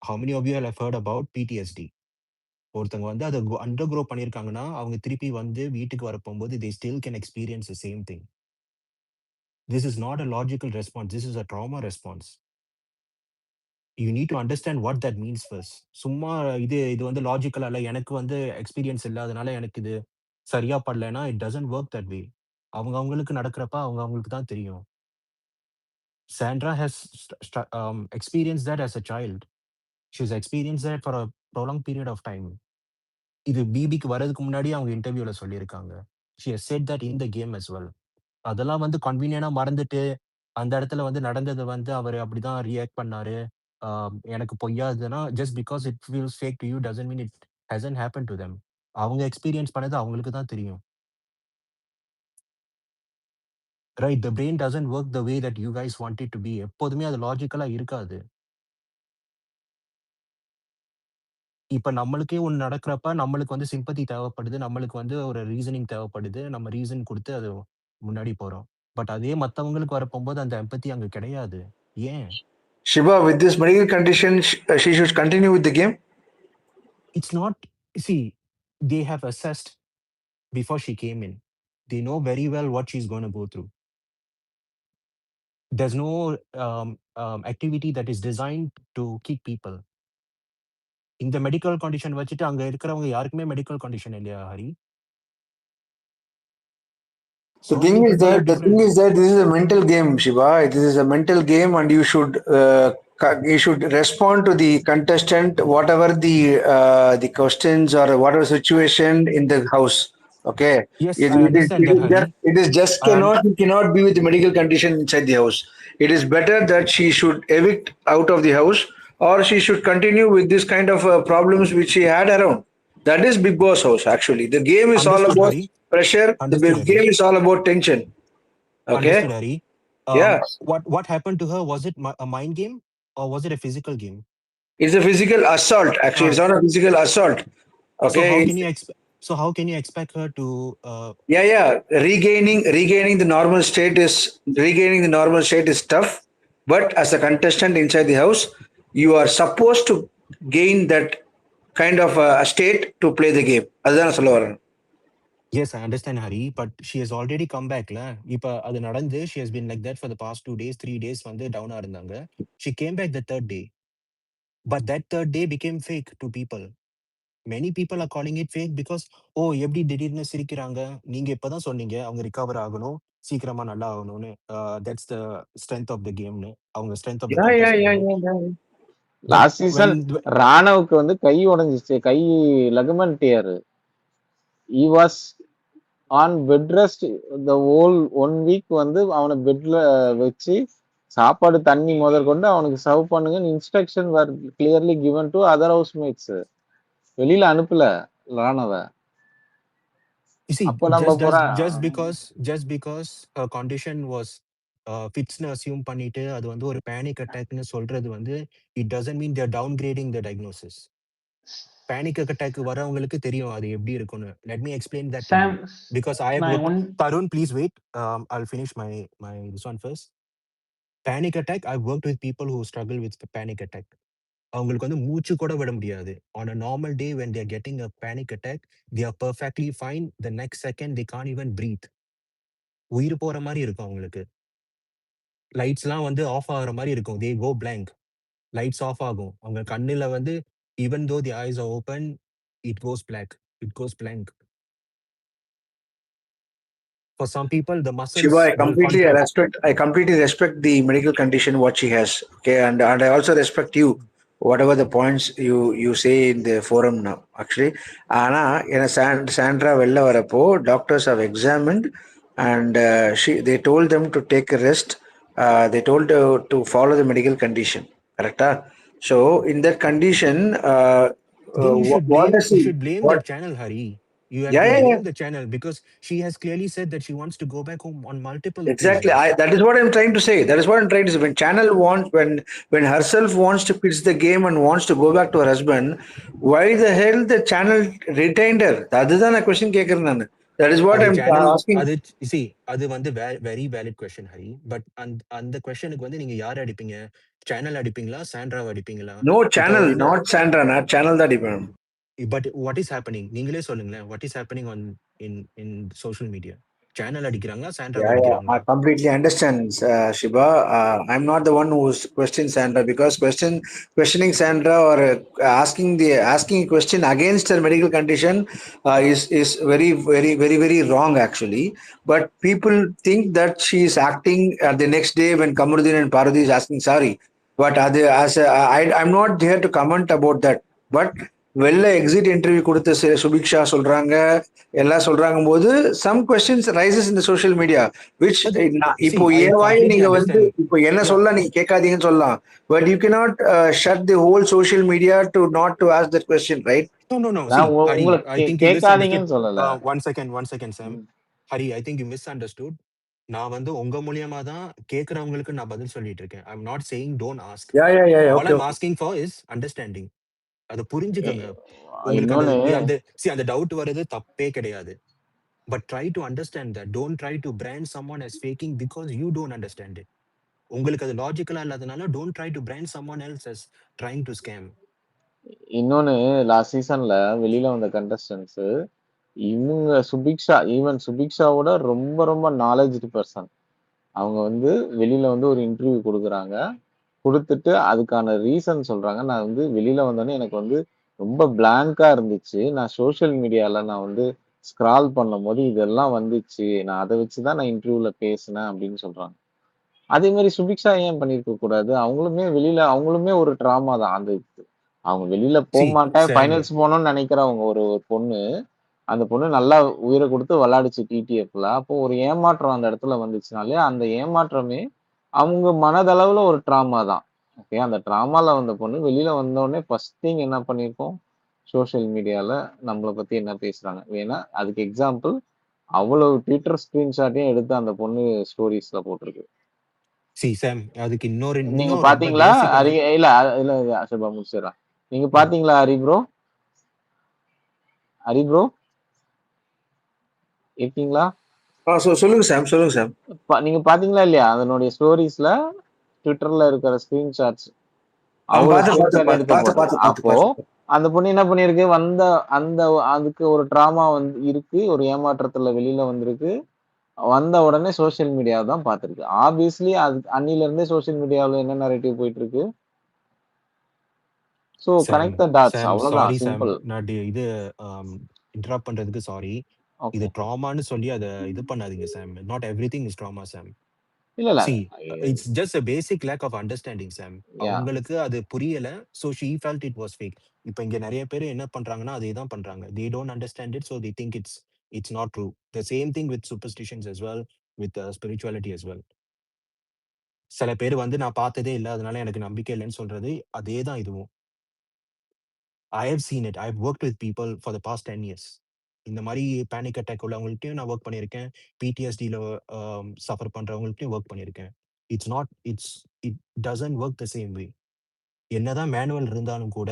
How many of you have heard about PTSD? ஒருத்தங்க வந்து அதை அண்டர் க்ரோ பண்ணியிருக்காங்கன்னா அவங்க திருப்பி வந்து வீட்டுக்கு வர போகும்போது they still can experience the same thing. This is not a logical response. This is a trauma response. You need to understand what that means first. சும்மா இது இது வந்து லாஜிக்கலா இல்ல எனக்கு வந்து எக்ஸ்பீரியன்ஸ் இல்லாதனால எனக்கு இது சரியா படலைன்னா it doesn't work that way. அவங்களுக்கு நடக்கிறப்ப அவங்களுக்கு தான் தெரியும். Sandra has experienced that as a child. She's experienced that for a prolonged period of time. இது பிபிக்கு வரதுக்கு முன்னாடி அவங்க இன்டர்வியூல சொல்லியிருக்காங்க. She has said that in the game as well. அதெல்லாம் வந்து கன்வீனியன்ட்டா மறந்துட்டு அந்த இடத்துல வந்து நடந்தது வந்து அவரு அப்படிதான் ரியாக்ட் பண்ணாரு. எனக்கு பொய்யாதுன்னா just because it feels fake to you doesn't mean it hasn't happened to them. அவங்க எக்ஸ்பீரியன்ஸ் பண்ணது அவங்களுக்கு தான் தெரியும். Right, the brain doesn't work the way that you guys want it to be. எப்போதுமே அது லாஜிக்கலா இருக்காது. இப்ப நம்மளுக்கே ஒண்ணு நடக்கிறப்ப நம்மளுக்கு வந்து சிம்பத்தி தேவைப்படுது. நம்மளுக்கு வந்து ஒரு ரீசனிங் தேவைப்படுது. நம்ம ரீசன் குடுத்து அது முன்னாடி போறோம். பட் அதே மத்தவங்களுக்கு வரப்போம்போது அந்த எம்பத்தி அங்க கிடையாது. ஏன்? Shiva, with this medical condition, she should continue with the game? It's not. See, they have assessed before she came in. They know very well what she's going to go through. There's no activity that is designed to keep people. இந்த medical condition வச்சுட்டு அங்க இருக்கிறவங்க யாருக்குமே medical condition இல்லையா Hari? The thing is that this is a mental game, Shiva. This is a mental game, and you should respond to the contestant, whatever the questions or whatever situation in the house. Okay. Yes, I understand that, Hari. It is just you cannot be with the medical condition inside the house. It is better that she should evict out of the house, or she should continue with this kind of problems which she had around. That is Big Boss house. Actually, the game is all about pressure. The game is all about tension. Okay. Understood, Hari. Yeah. What happened to her? Was it a mind game or was it a physical game? It's a physical assault. Actually, it's not a physical assault. Okay. So how can you expect her to? Regaining the normal state is tough. But as a contestant inside the house, you are supposed to gain that kind of a state to play the game. Adana solavaran. Yes, I understand, Hari, but she has already come back, la. Ipa adu nadande, she has been like that for the past 2 days, 3 days வந்து down ஆ இருந்தாங்க. She came back the third day. But that third day became fake to people. Many people are calling it fake because எப்படி திடீர்னு சிரிக்கிறாங்க, நீங்க இப்பதான் சொன்னீங்க அவங்க recover ஆகணும், சீக்கிரமா நல்லா ஆகணும்னு. That's the strength of the game னு. அவங்க strength of the contest. Last season ராணவுக்கு வந்து கை உடைஞ்சிச்சு, கை ligament tear. he was on bed rest the whole 1 week. வந்து அவனை பெட்ல வச்சு சாப்பாடு தண்ணி முதற்கொண்டு அவனுக்கு சர்வ் பண்ணுங்கன்னு instruction were clearly given to other housemates. வெளியில அனுப்பல ராணவ. அப்ப நம்ம just because her condition was fitsன்னு assume பண்ணிட்டு அது வந்து ஒரு panic attackன்னு சொல்றது வந்து it doesn't mean they're downgrading the diagnosis. Panic attack வரவங்களுக்கு தெரியும் அது எப்படி இருக்கும்னு. Let me explain that to you. Because I have Tarun, please wait. I'll finish my this one first. Panic attack, I've worked with people who struggle with panic attack. அவங்களுக்கு வந்து மூச்சு கூட விட முடியாது. On a normal day when they are getting a panic attack, they are perfectly fine. The next second they can't even breathe. உயிர் போற மாதிரி இருக்கும் அவங்களுக்கு. லைட்ஸ்லாம் வந்து ஆஃப் ஆகுற மாதிரி இருக்கும். They go blank. Lights off ஆகும். அவங்க கண்ணுல வந்து even though the eyes are open, it goes black. It goes blank. For some people, the muscles. Shiva, I completely respect the medical condition what she has. Okay, and I also respect you, whatever the points you say in the forum now. Actually, Anna in Sandra vella varappo, doctors have examined and they told them to take a rest. They told to follow the medical condition. Correct? So in that condition, you should blame the channel, Hari. You have to blame the channel because she has clearly said that she wants to go back home on multiple Exactly. That is what I'm trying to say. When channel wants, when herself wants to pitch the game and wants to go back to her husband, why the hell the channel retained her? That is a question கேக்குறேன் நான். That is what அது I'm channel asking. அது see அது வந்து very valid question Hari. But அந்த கொஸ்டினுக்கு வந்து நீங்க யாரை அடிப்பீங்க? சேனல் அடிப்பீங்களா, சாண்ட்ராவை அடிப்பீங்களா? No இப்போ channel, வந்து not Sandra, not channel that depend. But what is happening நீங்களே சொல்லுங்களேன். What is happening on in social media? Channel அடிக்கிறாங்களா, சாண்ட்ராவை Yeah, I அடிக்கிறாங்களா? completely understand, Shiba. I'm not the one who's questioning Sandra, because questioning Sandra or asking a question against her medical condition is very very very very wrong actually. But people think that she is acting the next day when Kamuruddin and Parvati is asking sorry. But I'm not here to comment about that. But வெளில exit interview கொடுத்த சுபிக்ஷா சொல்றாங்க, எல்லாம் சொல்றாங்க போது some questions rises in the social media which அது இப்போ see I ஏவாய் completely நீங்க வந்து understand. இப்போ என்ன Yeah. சொல்ல நீங்க கேட்காதீங்கன்னு சொல்லலாம், but you cannot shut the whole social media to not to ask that question, right? No. See, நான் Hari, உங்களை I think you misunderstood. கேட்காதீங்கன்னு சொல்லல. One second, Sam. Hari, I think you misunderstood. நான் வந்து உங்க மூலியமா தான் கேக்குறவங்களுக்கு நான் பதில் சொல்லிட்டு இருக்கேன். I'm not saying don't ask. Yeah, All okay, I'm okay. asking for is understanding. அது புரிஞ்சுக்கங்க. உங்களுக்கு இன்னொன்னு அந்த டவுட் வர்றது தப்பே கிடையாது. But try to understand that. Don't try to brand someone as faking because you don't understand it. உங்களுக்கு அது லாஜிக்கலா இல்லாதனால don't try to brand someone else as trying to scam. இன்னொன்னு லாஸ்ட் சீசன்ல வெளியில வந்த கண்டஸ்டன்ஸ் இவங்க ஈவன் சுபிக்ஷாவோட ரொம்ப ரொம்ப நாலேஜ் பர்சன். அவங்க வந்து வெளியில வந்து ஒரு இன்டர்வியூ கொடுக்குறாங்க, கொடுத்துட்டு அதுக்கான ரீசன் சொல்றாங்க. நான் வந்து வெளியில வந்தோடனே எனக்கு வந்து ரொம்ப பிளாங்கா இருந்துச்சு. நான் சோஷியல் மீடியால நான் வந்து ஸ்க்ரால் பண்ணும்போது இதெல்லாம் வந்துச்சு. நான் அதை வச்சுதான் நான் இன்டர்வியூல பேசினேன் அப்படின்னு சொல்றாங்க. அதே மாதிரி சுபிக்ஷா ஏன் பண்ணிருக்க கூடாது? அவங்களுமே ஒரு ட்ராமா தான். அவங்க வெளியில போக See, மாட்டேன், Sam, ஃபைனல்ஸ் போகணும்னு நினைக்கிறவங்க ஒரு பொண்ணு. அந்த பொண்ணு நல்லா உயிரை கொடுத்து விளையாடுச்சு டிடிஎஃப்ல. அப்போ ஒரு ஏமாற்றம் அந்த இடத்துல வந்துச்சுனாலே அந்த ஏமாற்றமே அவங்க மனதளவுல ஒரு ட்ராமா தான். ஓகே, அந்த ட்ராமால வந்த பொண்ணு வெளியில வந்தோடனே ஃபர்ஸ்ட் திங் என்ன பண்ணிருக்கோம், சோஷியல் மீடியால நம்மளை பத்தி என்ன பேசுறாங்க. வேணா அதுக்கு எக்ஸாம்பிள் அவ்வளவு ட்விட்டர் ஸ்கிரீன்ஷாட்டையும் எடுத்து அந்த பொண்ணு ஸ்டோரிஸ்ல போட்டிருக்கு. see Sam, அதுக்கு நீங்க இன்னும் ரொம்ப பாத்தீங்களா? பேசிக்கான இல்ல அசபா முடிச்சிடறேன். நீங்க பாத்தீங்களா ஹரி ப்ரோ இருக்கீங்களா? சொல்லுங்க சாம். நீங்க பாத்தீங்களா இல்லையா அதனுடைய ஸ்டோரிஸ்ல ட்விட்டர்ல இருக்கிற ஸ்கிரீன்ஷாட்ஸ் அவ்வளவு ஸ்கிரீன்ஷாட் எடுத்து போட்டு. அப்போ அந்த பொண்ணு என்ன பண்ணிருக்கு, அதுக்கு ஒரு டிராமா வந்து இருக்கு, ஒரு ஏமாற்றத்துல வெளியில வந்திருக்கு. வந்த உடனே சோசியல் மீடியாவை தான் பார்த்திருக்கு. ஆப்வியஸ்லி அது அன்னில இருந்தே சோசியல் மீடியாவில் என்ன நரேட்டிவ் போயிட்டு இருக்கு. சோ கனெக்ட் த டாட்ஸ், அவ்வளவுதான், சிம்பிள். நான் இது இன்டரப்ட் பண்றதுக்கு சாரி. இது ட்ராமான்னு சொல்லி அதை இது பண்ணாதீங்க சாம். நாட் எவ்ரிதிங் இஸ் ட்ராமா சாம். இல்ல See, it's just a basic lack of understanding, Sam. அவங்களுக்கு அது புரியல. So she felt it was fake. இப்போ இங்க நிறைய பேர் என்ன பண்றாங்கன்னா அதே தான் பண்றாங்க. They don't understand it, so they think it's not true. The same thing with superstitions as well, with spirituality as well. சில பேர் வந்து நான் பார்த்ததே இல்ல, அதனால எனக்கு நம்பிக்கை இல்லைன்னு சொல்றது அதே தான் இதுவும். I have seen it. I have worked with people for the past 10 years. இந்த மாதிரி பேனிக் அட்டாக் உள்ளவங்கள்ட்டையும் நான் ஒர்க் பண்ணியிருக்கேன். பிடிஎஸ்டியில் சஃபர் பண்றவங்கள்ட்டையும் ஒர்க் பண்ணியிருக்கேன். It doesn't work the same way. என்னதான் மேனுவல் இருந்தாலும் கூட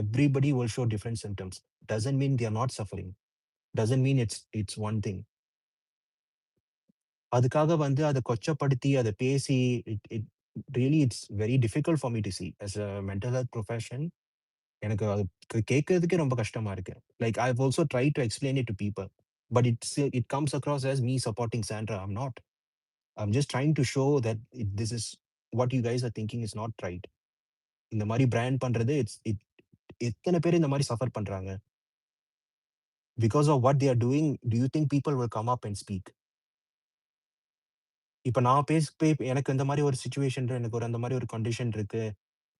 everybody will show different symptoms. Doesn't mean they are not suffering. Doesn't mean it's one thing. அதுக்காக வந்து அதை கொச்சப்படுத்தி அதை பேசி it's very difficult for me to see as a mental health profession. எனக்கு அது கேட்கறதுக்கே ரொம்ப கஷ்டமா இருக்கு. Like I have also try to explain it to people, but it comes across as me supporting Sandra. I'm just trying to show that this is what you guys are thinking is not right. இந்த மாதிரி brand பண்றது எத்தனை பேர் இந்த மாதிரி suffer பண்றாங்க because of what they are doing. Do you think people will come up and speak? இப்ப நான் எனக்கு இந்த மாதிரி ஒரு சிச்சுவேஷன், எனக்கு அந்த மாதிரி ஒரு கண்டிஷன் இருக்கு,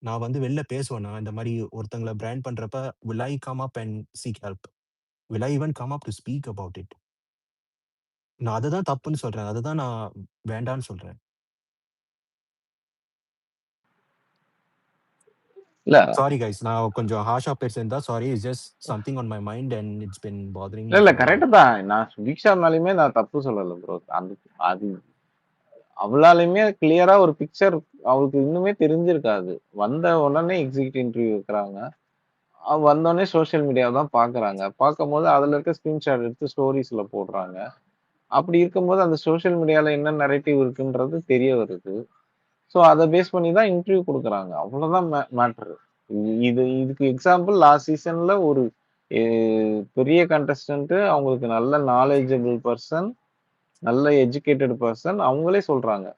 நான் வந்து வெளில பேசுவேன்னா இந்த மாதிரி ஒருத்தங்களை பிராண்ட் பண்றப்ப will I come up and seek help? Will I even come up to speak about it? நான் அதை தான் தப்புன்னு சொல்றேன், அதை தான் நான் வேண்டான்னு சொல்றேன். இல்ல சாரி கைஸ், நான் கொஞ்சம் ஹார்ஷா பேசியிருந்தா sorry. It's just something on my mind and it's been bothering. இல்ல கரெக்ட் தான். நான் சுபிக்ஷா மேலயுமே நான் தப்பு சொல்லல ப்ரோ. அது அவளாலுமே கிளியரா ஒரு பிக்சர் அவளுக்கு இன்னுமே தெரிஞ்சிருக்காது. வந்த உடனே எக்ஸிக்யூட் இன்டர்வியூ வைக்கிறாங்க. வந்தோடனே சோஷியல் மீடியாவை தான் பார்க்குறாங்க. பார்க்கும்போது அதில் இருக்க ஸ்க்ரீன்ஷாட் எடுத்து ஸ்டோரீஸில் போடுறாங்க. அப்படி இருக்கும்போது அந்த சோஷியல் மீடியாவில் என்ன நரேட்டிவ் இருக்குன்றது தெரிய வருது. ஸோ அதை பேஸ் பண்ணி தான் இன்டர்வியூ கொடுக்குறாங்க. அவ்வளோதான் மேட்ரு. இதுக்கு எக்ஸாம்பிள் லாஸ்ட் சீசன்ல ஒரு பெரிய கண்டஸ்டன்ட், அவங்களுக்கு நல்ல நாலேஜபிள் பர்சன், நல்ல எஜுகேட்டட் பர்சன், அவங்களே சொல்றாங்க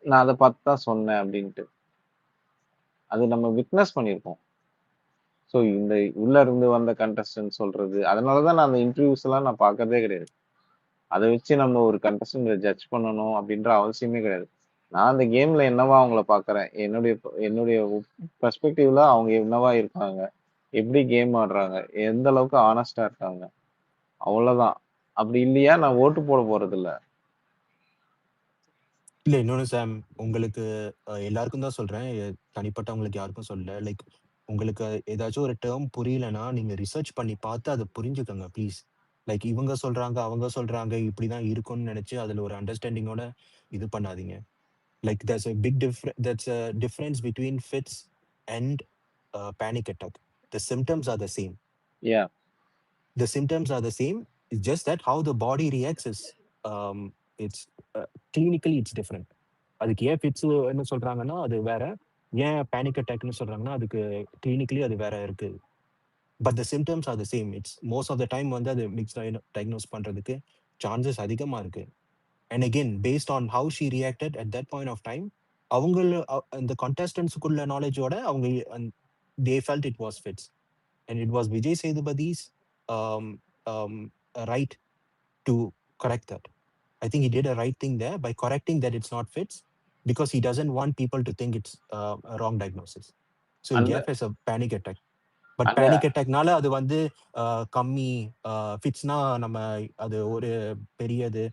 நான் அதை பார்த்து தான் சொன்னேன் அப்படின்ட்டு. அது நம்ம விட்னஸ் பண்ணியிருக்கோம். ஸோ இந்த உள்ள இருந்து வந்த கண்டஸ்டன்ட் சொல்றது, அதனாலதான் நான் அந்த இன்டர்வியூஸ் எல்லாம் நான் பார்க்கறதே கிடையாது. அதை வச்சு நம்ம ஒரு கண்டஸ்டன்ட் ஜட்ஜ் பண்ணணும் அப்படின்ற அவசியமே கிடையாது. நான் அந்த கேம்ல என்னவா அவங்கள பார்க்கறேன், என்னுடைய பெர்ஸ்பெக்டிவ்ல அவங்க என்னவா இருக்காங்க, எப்படி கேம் ஆடுறாங்க, எந்த அளவுக்கு ஆனஸ்டா இருக்காங்க, அவ்வளவுதான். அப்படி இல்லையா நான் ஓட்டு போட போறது இல்ல. இல்ல இன்னொன்னு சாம், உங்களுக்கு எல்லாருக்கும் தான் சொல்றேன். தனிப்பட்டவங்களுக்கு யாருக்கும் சொல்லல. லைக் உங்களுக்கு ஏதாச்சும் ஒரு டேர்ம் புரியலன்னா, நீங்க ரிசர்ச் பண்ணி பார்த்து அத புரிஞ்சுக்கங்க ப்ளீஸ். லைக் இவங்க சொல்றாங்க, அவங்க சொல்றாங்க, இப்படிதான் இருக்கும்னு நினைச்சு அதுல ஒரு அண்டர்ஸ்டாண்டிங்கோட இது பண்ணாதீங்க. Like there's a difference between fits and panic attack. The symptoms are the same. Yeah. The symptoms are the same. It's just that how the body reacts is it's clinically it's different. அதுக்கு ஏன் fits என்ன சொல்றாங்கன்னா அது வேற, ஏன் panic அட்டாக்னு சொல்றாங்கன்னா அதுக்கு clinically அது வேற இருக்கு. But the symptoms are the same. It's most of the time வந்து அது மிக்ஸ் டயக்னோஸ் பண்றதுக்கு சான்சஸ் அதிகமா இருக்கு. And again, based on how she reacted at that point of time, the contestants kulla knowledge oda they felt it was fits, and it was Vijay Sethupathiy's um, um, right to correct that. I think he did a right thing there by correcting that it's not fits, because he doesn't want people to think it's a wrong diagnosis. So he gave us a panic attack. But panic அட்டாக்னால அது வந்து கம்மி, ஃபிட்ஸ்னா நம்ம அது ஒரு பெரியது